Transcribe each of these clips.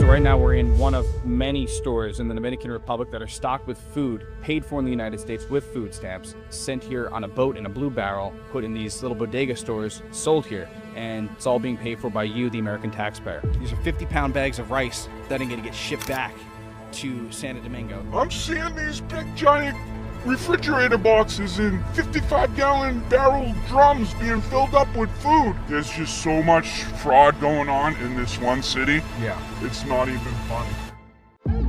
So right now we're in one of many stores in the Dominican Republic that are stocked with food, paid for in the United States with food stamps, sent here on a boat in a blue barrel, put in these little bodega stores, sold here, and it's all being paid for by you, the American taxpayer. These are 50-pound bags of rice that are going to get shipped back to Santo Domingo. I'm seeing these big giant refrigerator boxes in 55-gallon barrel drums being filled up with food. There's just so much fraud going on in this one city. Yeah. It's not even funny.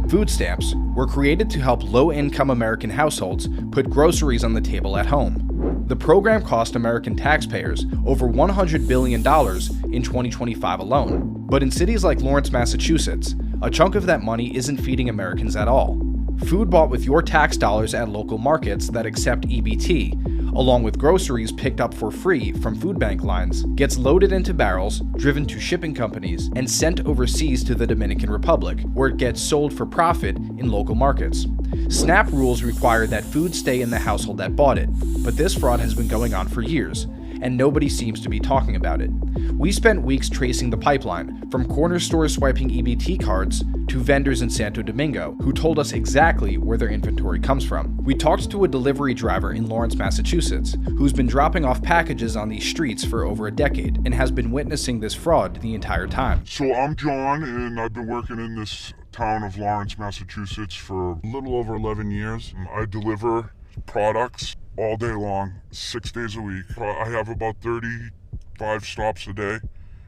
Food stamps were created to help low-income American households put groceries on the table at home. The program cost American taxpayers over $100 billion in 2025 alone. But in cities like Lawrence, Massachusetts, a chunk of that money isn't feeding Americans at all. Food bought with your tax dollars at local markets that accept EBT, along with groceries picked up for free from food bank lines, gets loaded into barrels, driven to shipping companies, and sent overseas to the Dominican Republic, where it gets sold for profit in local markets. SNAP rules require that food stay in the household that bought it, but this fraud has been going on for years, and nobody seems to be talking about it. We spent weeks tracing the pipeline, from corner stores swiping EBT cards to vendors in Santo Domingo who told us exactly where their inventory comes from. We talked to a delivery driver in Lawrence, Massachusetts, who's been dropping off packages on these streets for over a decade and has been witnessing this fraud the entire time. So I'm John, and I've been working in this town of Lawrence, Massachusetts for a little over 11 years. I deliver products all day long, 6 days a week. I have about 35 stops a day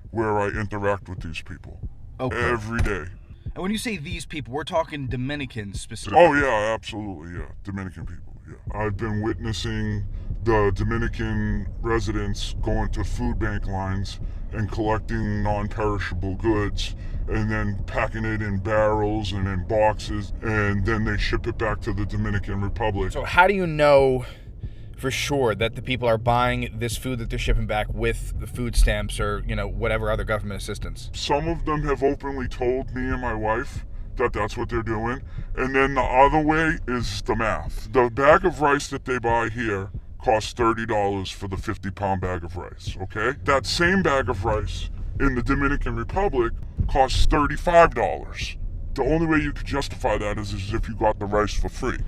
where I interact with these people. Okay. Every day. And when you say these people, we're talking Dominicans specifically. Oh yeah, absolutely, yeah. Dominican people, yeah. I've been witnessing the Dominican residents going to food bank lines and collecting non-perishable goods and then packing it in barrels and in boxes, and then they ship it back to the Dominican Republic. So how do you know for sure that the people are buying this food that they're shipping back with the food stamps or, whatever other government assistance? Some of them have openly told me and my wife that that's what they're doing. And then the other way is the math. The bag of rice that they buy here costs $30 for the 50-pound bag of rice, okay? That same bag of rice in the Dominican Republic costs $35. The only way you could justify that is if you got the rice for free.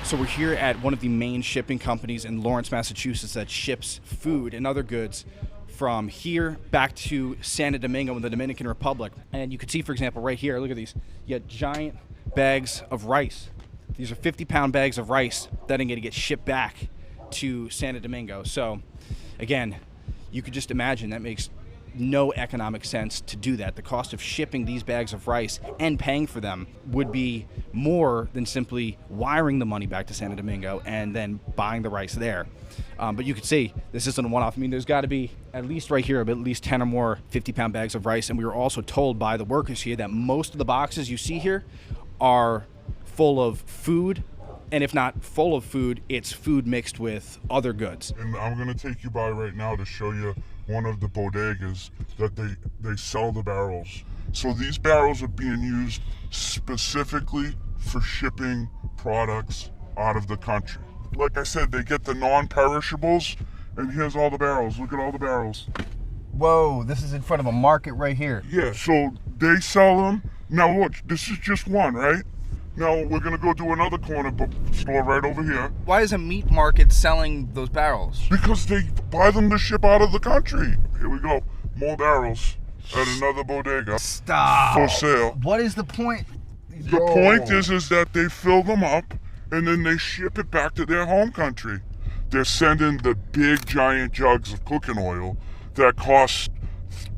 So we're here at one of the main shipping companies in Lawrence, Massachusetts that ships food and other goods from here back to Santo Domingo in the Dominican Republic. And you can see, for example, right here, look at these. You got giant bags of rice. These are 50-pound bags of rice that are going to get shipped back to Santo Domingo. So again, you could just imagine that makes no economic sense to do that. The cost of shipping these bags of rice and paying for them would be more than simply wiring the money back to Santo Domingo and then buying the rice there. But you could see this isn't a one-off. I mean, there's got to be at least right here, at least 10 or more 50-pound bags of rice. And we were also told by the workers here that most of the boxes you see here are full of food. And if not full of food, it's food mixed with other goods. And I'm going to take you by right now to show you one of the bodegas that they sell the barrels. So these barrels are being used specifically for shipping products out of the country. Like I said, they get the non-perishables, and here's all the barrels. Look at all the barrels. Whoa, this is in front of a market right here. Yeah, so they sell them. Now look, this is just one, right? Now we're gonna go do another corner store right over here. Why is a meat market selling those barrels? Because they buy them to ship out of the country. Here we go, more barrels at another bodega. Stop. For sale. What is the point? The point is that they fill them up and then they ship it back to their home country. They're sending the big giant jugs of cooking oil that cost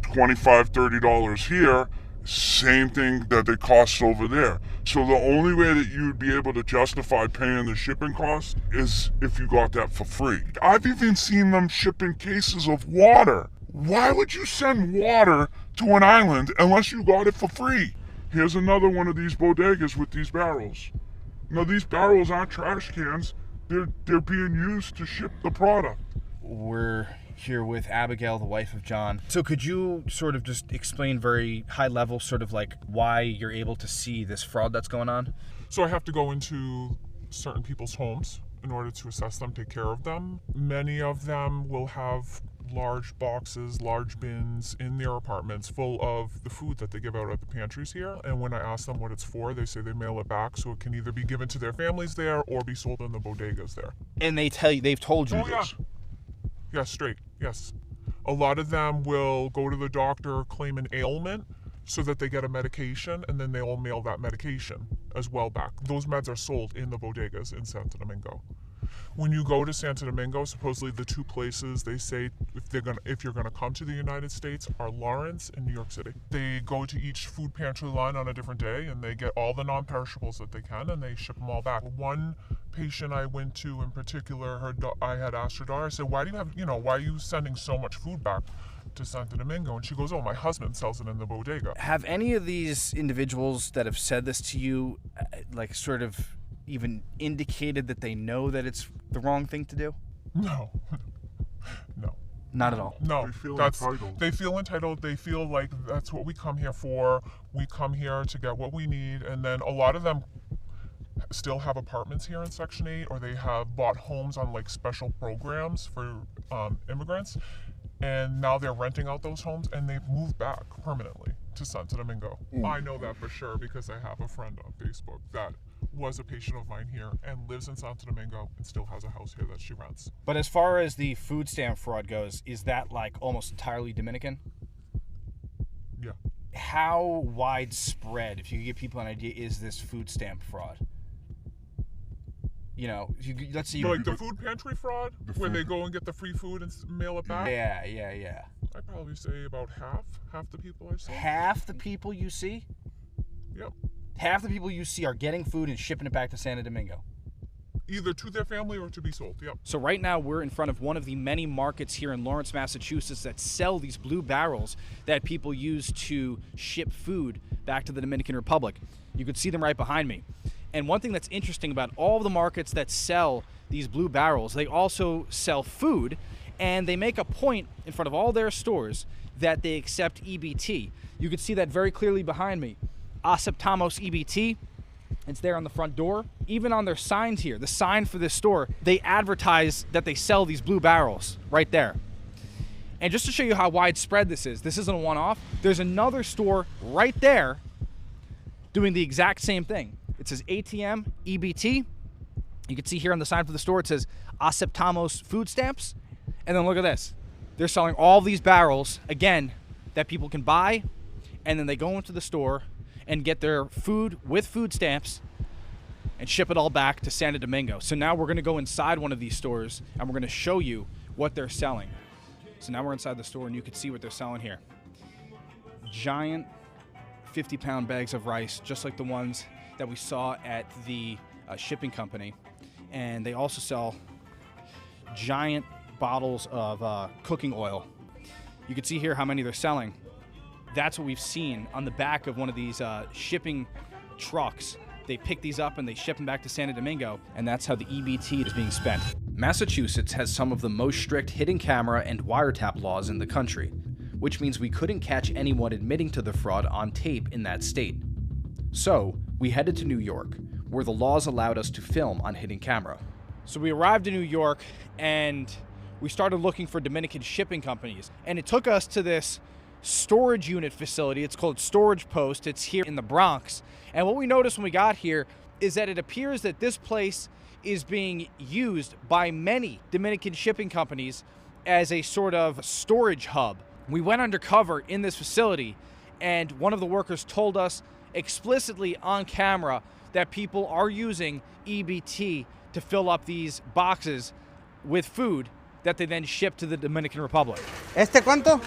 $25, $30 here. Same thing that they cost over there. So the only way that you'd be able to justify paying the shipping cost is if you got that for free. I've even seen them shipping cases of water. Why would you send water to an island unless you got it for free? Here's another one of these bodegas with these barrels. Now these barrels aren't trash cans. They're being used to ship the product. We're here with Abigail, the wife of John. So could you sort of just explain very high level sort of like why you're able to see this fraud that's going on? So I have to go into certain people's homes in order to assess them, take care of them. Many of them will have large boxes, large bins in their apartments full of the food that they give out at the pantries here. And when I ask them what it's for, they say they mail it back so it can either be given to their families there or be sold in the bodegas there. And they've told you Oh, yeah. this. Yeah, straight, yes. A lot of them will go to the doctor, claim an ailment so that they get a medication, and then they'll mail that medication as well back. Those meds are sold in the bodegas in Santo Domingo. When you go to Santo Domingo, supposedly the two places they say if you're gonna come to the United States are Lawrence and New York City. They go to each food pantry line on a different day and they get all the non-perishables that they can and they ship them all back. One patient I went to in particular, I had asked her daughter, I said, why are you sending so much food back to Santo Domingo? And she goes, oh, my husband sells it in the bodega. Have any of these individuals that have said this to you, like, sort of even indicated that they know that it's the wrong thing to do? No. No. Not at all. No. They feel entitled. They feel entitled. They feel like that's what we come here for. We come here to get what we need. And then a lot of them still have apartments here in Section 8, or they have bought homes on like special programs for immigrants. And now they're renting out those homes and they've moved back permanently to Santo Domingo. I know that for sure because I have a friend on Facebook that was a patient of mine here and lives in Santo Domingo and still has a house here that she rents. But as far as the food stamp fraud goes, is that like almost entirely Dominican? Yeah. How widespread, if you could give people an idea, is this food stamp fraud? You know, let's say Like the food pantry fraud, where they go and get the free food and mail it back? Yeah. I'd probably say about half the people I see. Half the people you see? Yep. Half the people you see are getting food and shipping it back to Santo Domingo. Either to their family or to be sold, yep. So right now we're in front of one of the many markets here in Lawrence, Massachusetts that sell these blue barrels that people use to ship food back to the Dominican Republic. You can see them right behind me. And one thing that's interesting about all of the markets that sell these blue barrels, they also sell food, and they make a point in front of all their stores that they accept EBT. You can see that very clearly behind me. Aceptamos EBT. It's there on the front door. Even on their signs here, the sign for this store, they advertise that they sell these blue barrels right there. And just to show you how widespread this isn't a one-off. There's another store right there doing the exact same thing. It says ATM EBT. You can see here on the sign for the store, it says Aceptamos food stamps. And then look at this. They're selling all these barrels, again, that people can buy, and then they go into the store and get their food with food stamps and ship it all back to Santo Domingo. So now we're gonna go inside one of these stores and we're gonna show you what they're selling. So now we're inside the store and you can see what they're selling here. Giant 50-pound bags of rice, just like the ones that we saw at the shipping company. And they also sell giant bottles of cooking oil. You can see here how many they're selling. That's what we've seen on the back of one of these shipping trucks. They pick these up and they ship them back to Santo Domingo, and that's how the EBT is being spent. Massachusetts has some of the most strict hidden camera and wiretap laws in the country, which means we couldn't catch anyone admitting to the fraud on tape in that state. So, we headed to New York, where the laws allowed us to film on hidden camera. So we arrived in New York and we started looking for Dominican shipping companies, and it took us to this storage unit facility. It's called Storage Post. It's here in the Bronx. And what we noticed when we got here is that it appears that this place is being used by many Dominican shipping companies as a sort of storage hub. We went undercover in this facility, and one of the workers told us explicitly on camera that people are using EBT to fill up these boxes with food that they then ship to the Dominican Republic. ¿Este cuánto?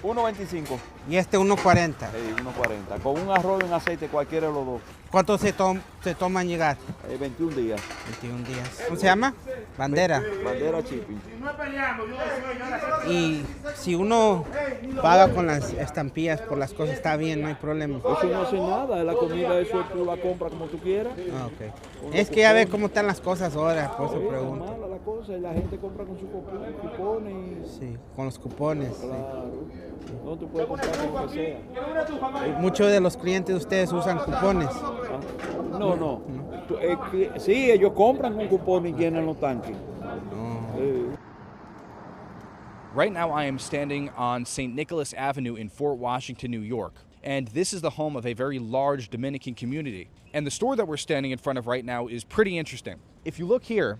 1.25. Y este 1.40. 1.40. Con un arroz y un aceite, cualquiera de los dos. ¿Cuánto se toma en llegar? 21 días. 21 días. ¿Cómo se llama? Bandera. Bandera shipping. Y si uno paga con las estampillas por las cosas, está bien, no hay problema. Eso no hace nada, la comida eso tú la compras como tú quieras. Ah, okay. Es que ya ve cómo están las cosas ahora, por eso pregunto. Es mala la cosa, y la gente compra con sus cupones. Sí, con los cupones. Claro. No, tú puedes comprar con lo que sea. Sí. Muchos de los clientes de ustedes usan cupones. No. Sí, ellos compran con cupones y llenan los tanques. Right now I am standing on St. Nicholas Avenue in Fort Washington, New York. And this is the home of a very large Dominican community. And the store that we're standing in front of right now is pretty interesting. If you look here,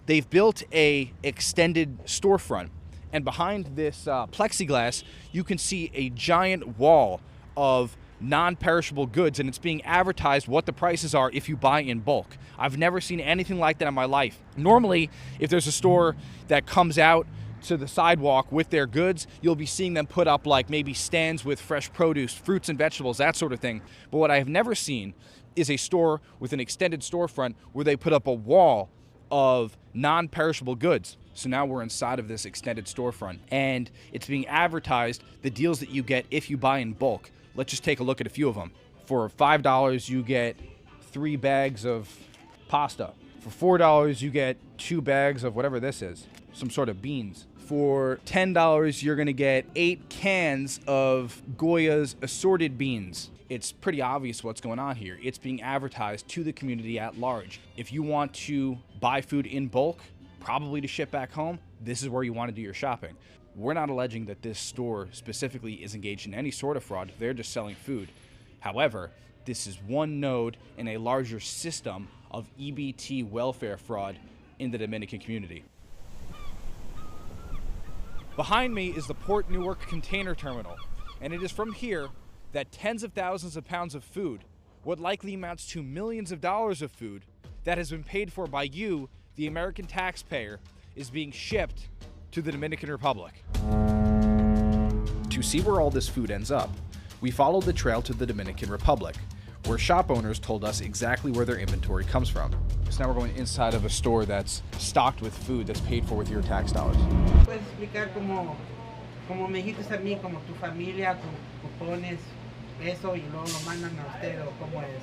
they've built a extended storefront. And behind this plexiglass, you can see a giant wall of non-perishable goods, and it's being advertised what the prices are if you buy in bulk. I've never seen anything like that in my life. Normally, if there's a store that comes out to the sidewalk with their goods, you'll be seeing them put up like maybe stands with fresh produce, fruits and vegetables, that sort of thing. But what I have never seen is a store with an extended storefront where they put up a wall of non-perishable goods. So now we're inside of this extended storefront, and it's being advertised the deals that you get if you buy in bulk. Let's just take a look at a few of them. For $5, you get 3 bags of pasta. For $4, you get 2 bags of whatever this is, some sort of beans. For $10, you're gonna get 8 cans of Goya's assorted beans. It's pretty obvious what's going on here. It's being advertised to the community at large. If you want to buy food in bulk, probably to ship back home, this is where you want to do your shopping. We're not alleging that this store specifically is engaged in any sort of fraud. They're just selling food. However, this is one node in a larger system of EBT welfare fraud in the Dominican community. Behind me is the Port Newark Container Terminal, and it is from here that tens of thousands of pounds of food, what likely amounts to millions of dollars of food, that has been paid for by you, the American taxpayer, is being shipped to the Dominican Republic. To see where all this food ends up, we followed the trail to the Dominican Republic, where shop owners told us exactly where their inventory comes from. So now we're going inside of a store that's stocked with food that's paid for with your tax dollars. ¿Puedes explicar cómo me dijiste a mí, como tu familia, tú pones eso y luego lo mandan a usted o cómo es?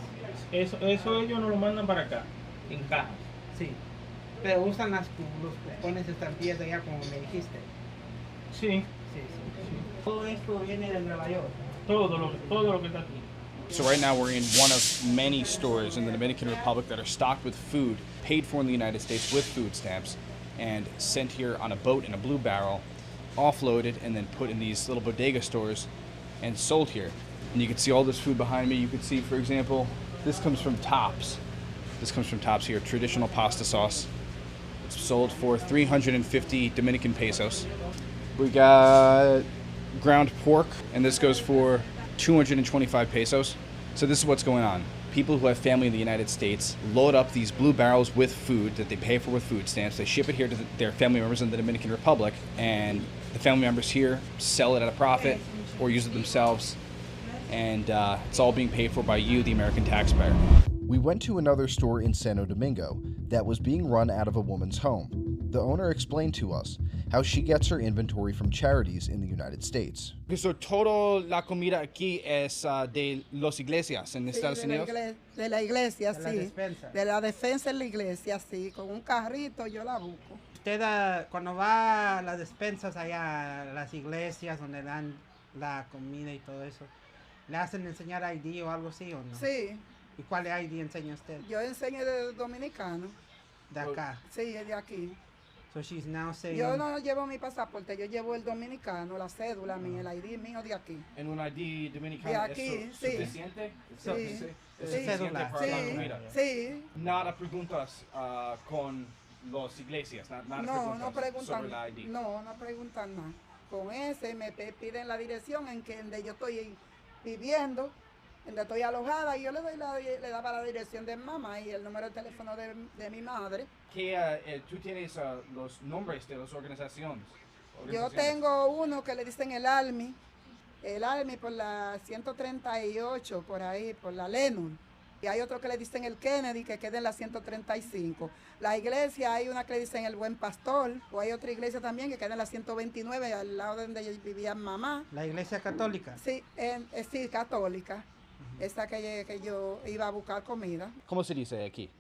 Eso ellos nos lo mandan para acá, en cajas. Sí, pero usan los cupones estampillas de allá como me dijiste. Sí, Sí. Todo esto viene de Nueva York. todo lo que está aquí. So right now we're in one of many stores in the Dominican Republic that are stocked with food paid for in the United States with food stamps and sent here on a boat in a blue barrel, offloaded and then put in these little bodega stores and sold here. And you can see all this food behind me. You can see, for example, this comes from Tops. This comes from Tops here, traditional pasta sauce. It's sold for 350 Dominican pesos. We got ground pork, and this goes for 225 pesos. So this is what's going on. People who have family in the United States load up these blue barrels with food that they pay for with food stamps. They ship it here to their family members in the Dominican Republic, and the family members here sell it at a profit or use it themselves. And it's all being paid for by you, the American taxpayer. We went to another store in Santo Domingo that was being run out of a woman's home. The owner explained to us how she gets her inventory from charities in the United States. So toda la comida aquí es de las iglesias en Estados Unidos? De la iglesia, De la sí. despensa. De la defensa en la iglesia, sí. Con un carrito yo la busco. Usted cuando va a las despensas allá, a las iglesias donde dan la comida y todo eso, ¿le hacen enseñar ID o algo así o no? Sí, ¿Y cuál ID enseña usted? yo enseño de dominicano. De acá. Sí, es de aquí. So she's now saying... Yo no llevo mi pasaporte, yo llevo el dominicano, la cédula mía, el ID mío de aquí. ¿En un ID dominicano De aquí, sí. suficiente? So- Sí. ¿Es Sí. suficiente Cédula. para la Sí, comida? sí. Nada preguntas con las iglesias, nada No preguntas sobre preguntan, la ID. no preguntan nada. Con ese me piden la dirección en que donde yo estoy viviendo, donde estoy alojada, y yo le daba la dirección de mamá y el número de teléfono de mi madre. ¿Tú tienes los nombres de las organizaciones? Yo tengo uno que le dicen el ALMI por la 138, por ahí, por la Lennon. Y hay otro que le dicen el Kennedy, que queda en la 135. La iglesia, hay una que le dicen el Buen Pastor, o hay otra iglesia también que queda en la 129, al lado de donde vivía mamá. ¿La iglesia católica? Sí, sí, católica. Esa que yo iba a buscar comida. ¿Cómo se dice aquí?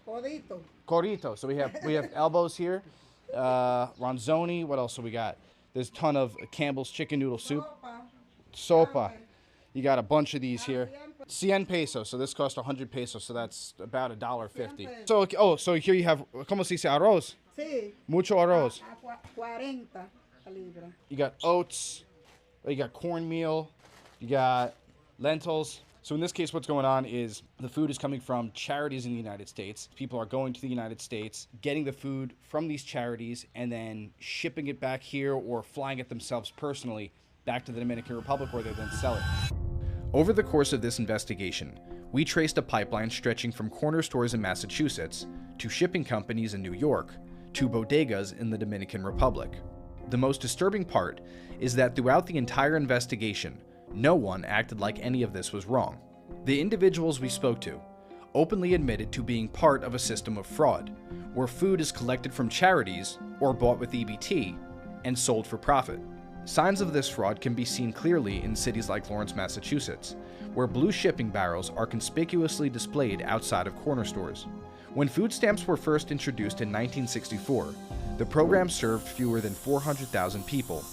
Codito. Corito. So we have elbows here, ronzoni. What else do we got? There's a ton of Campbell's chicken noodle soup. Sopa. You got a bunch of these here. 100 pesos. So this costs 100 pesos. So that's about $1.50. So here you have, ¿cómo se dice arroz? Sí. Mucho arroz. A 40. libra. You got oats, you got cornmeal, you got lentils. So in this case, what's going on is the food is coming from charities in the United States. People are going to the United States, getting the food from these charities, and then shipping it back here or flying it themselves personally back to the Dominican Republic where they then sell it. Over the course of this investigation, we traced a pipeline stretching from corner stores in Massachusetts to shipping companies in New York to bodegas in the Dominican Republic. The most disturbing part is that throughout the entire investigation, no one acted like any of this was wrong. The individuals we spoke to openly admitted to being part of a system of fraud, where food is collected from charities or bought with EBT and sold for profit. Signs of this fraud can be seen clearly in cities like Lawrence, Massachusetts, where blue shipping barrels are conspicuously displayed outside of corner stores. When food stamps were first introduced in 1964, the program served fewer than 400,000 people,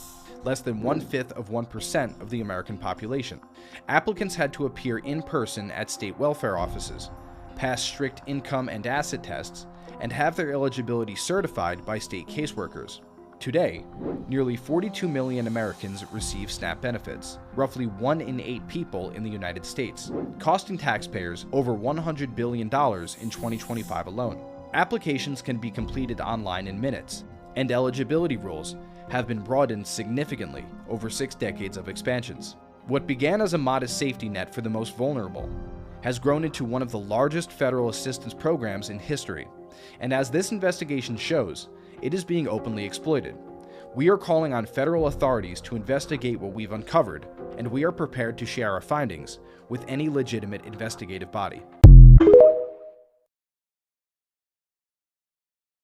less than 1/5 of 1% of the American population. Applicants had to appear in person at state welfare offices, pass strict income and asset tests, and have their eligibility certified by state caseworkers. Today, nearly 42 million Americans receive SNAP benefits, roughly 1 in 8 people in the United States, costing taxpayers over $100 billion in 2025 alone. Applications can be completed online in minutes, and eligibility rules have been broadened significantly over 6 decades of expansions. What began as a modest safety net for the most vulnerable has grown into one of the largest federal assistance programs in history, and as this investigation shows, it is being openly exploited. We are calling on federal authorities to investigate what we've uncovered, and we are prepared to share our findings with any legitimate investigative body.